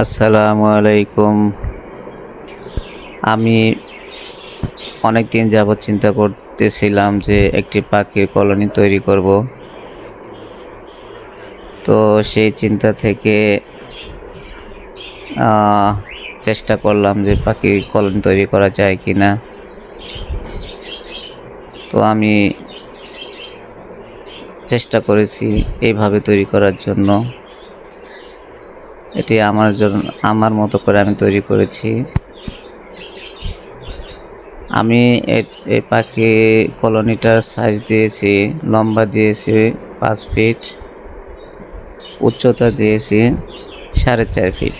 আসসালামু আলাইকুম। আমি অনেক দিন যাবৎ চিন্তা করতেছিলাম যে একটি পাখির কলোনি তৈরি করব। তো সেই চিন্তা থেকে চেষ্টা করলাম যে পাখির কলোনি তৈরি করা যায় কি না। তো আমি চেষ্টা করেছি এইভাবে তৈরি করার জন্য। এটি আমার মতো করে আমি তৈরি করেছি। আমি এই পাখি কলোনিটার সাইজ দিয়েছি, লম্বা দিয়েছি 5 ফিট, উচ্চতা দিয়েছি 4.5 ফিট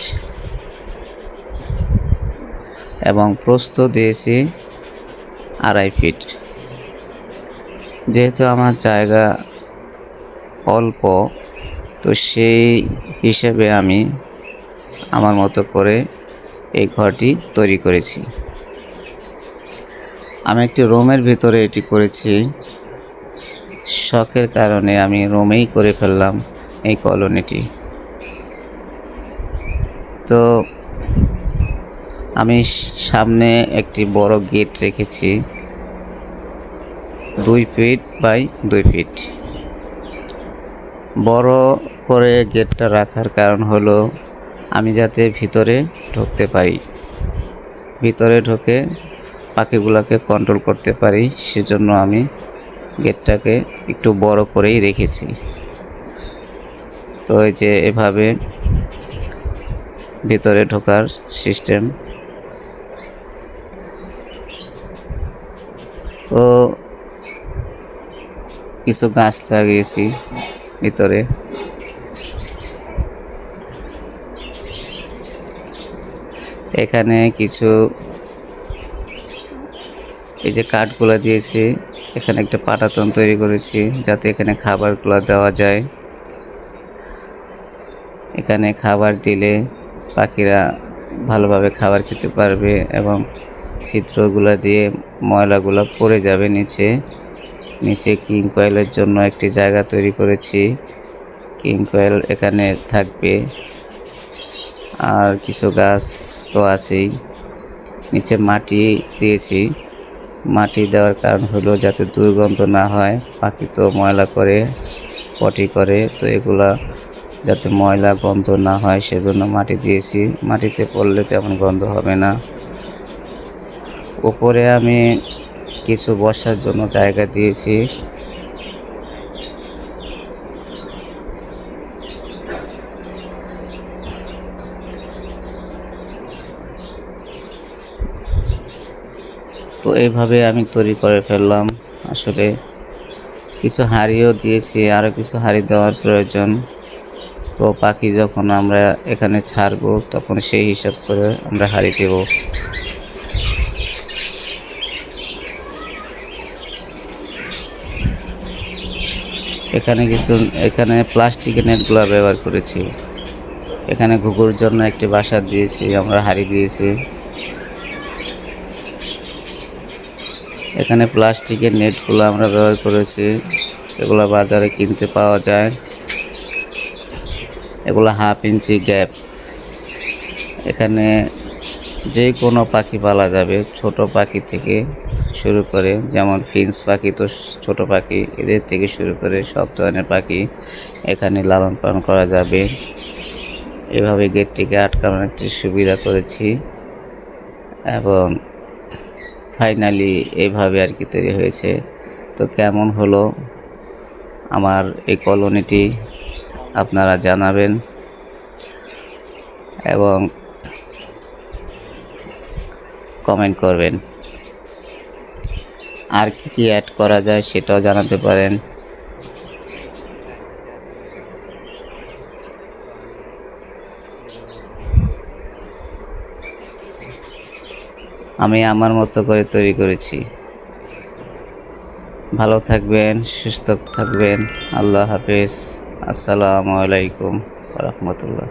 এবং প্রস্থ দিয়েছি 2.5 ফিট। যেহেতু আমার জায়গা অল্প, তো সেই হিসেবে আমি আমার মতো করে এই ঘরটি তৈরি করেছি। আমি একটি রুমের ভিতরে এটি করেছি। শখের কারণে আমি রুমেই করে ফেললাম এই কলোনিটি। তো আমি সামনে একটি বড় গেট রেখেছি, 2 ফিট বাই 2 ফিট। বড় করে গেটটা রাখার কারণ হলো আমি যাতে ভিতরে ঢুকতে পারি, ভিতরে ঢুকে পাখিগুলোকে কন্ট্রোল করতে পারি, সেজন্য আমি গেটটাকে একটু বড় করেই রেখেছি। তো এই যে এভাবে ভিতরে ঢোকার সিস্টেম। তো কিছু গাছ লাগিয়েছি ভিতরে। এখানে কিছু এই যে কাঠগুলো দিয়েছি, এখানে একটা পাটাতন তৈরি করেছি যাতে এখানে খাবারগুলো দেওয়া যায়। এখানে খাবার দিলে পাখিরা ভালোভাবে খাবার খেতে পারবে এবং ছিদ্রগুলো দিয়ে ময়লাগুলো পড়ে যাবে নিচে। কিং কয়েলের জন্য একটি জায়গা তৈরি করেছি, কিং কয়েল এখানে থাকবে। আর কিছু গাছ তো আছেই। নিচে মাটি দিয়েছি। মাটি দেওয়ার কারণ হলো যাতে দুর্গন্ধ না হয়। পাখি তো ময়লা করে, পটি করে, তো এগুলা যাতে ময়লা গন্ধ না হয় সেজন্য মাটি দিয়েছি। মাটিতে পড়লে তেমন গন্ধ হবে না। উপরে আমি কিছু বসার জন্য জায়গা দিয়েছি। তো এইভাবে আমি তৈরি করে ফেললাম। আসলে কিছু হাঁড়িও দিয়েছি, আরও কিছু হাঁড়ি দেওয়ার প্রয়োজন। তো পাখি যখন আমরা এখানে ছাড়বো তখন সেই হিসাব করে আমরা হাঁড়ি দেব। এখানে প্লাস্টিকের নেটগুলো ব্যবহার করেছি। এখানে ঘুঘুর জন্য একটি বাসা দিয়েছি, আমরা হাঁড়ি দিয়েছি। এখানে প্লাস্টিকের নেটগুলো আমরা ব্যবহার করেছি, এগুলো বাজারে কিনতে পাওয়া যায়। এগুলো 1/2 ইঞ্চি গ্যাপ। এখানে যে কোনো পাখি পালা যাবে, ছোট পাখি থেকে শুরু করে, যেমন ফিঞ্চ পাখি তো ছোট পাখি, এদের থেকে শুরু করে সব ধরনের পাখি এখানে লালন পালন করা যাবে। এভাবে গেটটিকে আটকানোর একটি সুবিধা করেছি এবং ফাইনালি এইভাবে আর কি তৈরি হয়েছে। তো কেমন হলো আমার এই কলোনিটি আপনারা জানাবেন এবং কমেন্ট করবেন। আর কি অ্যাড করা যায় সেটাও জানাতে পারেন। আমি আমার মতো করে তৈরি করেছি। ভালো থাকবেন, সুস্থ থাকবেন। আল্লাহ হাফেজ। আসসালামু আলাইকুম ওয়া রাহমাতুল্লাহ।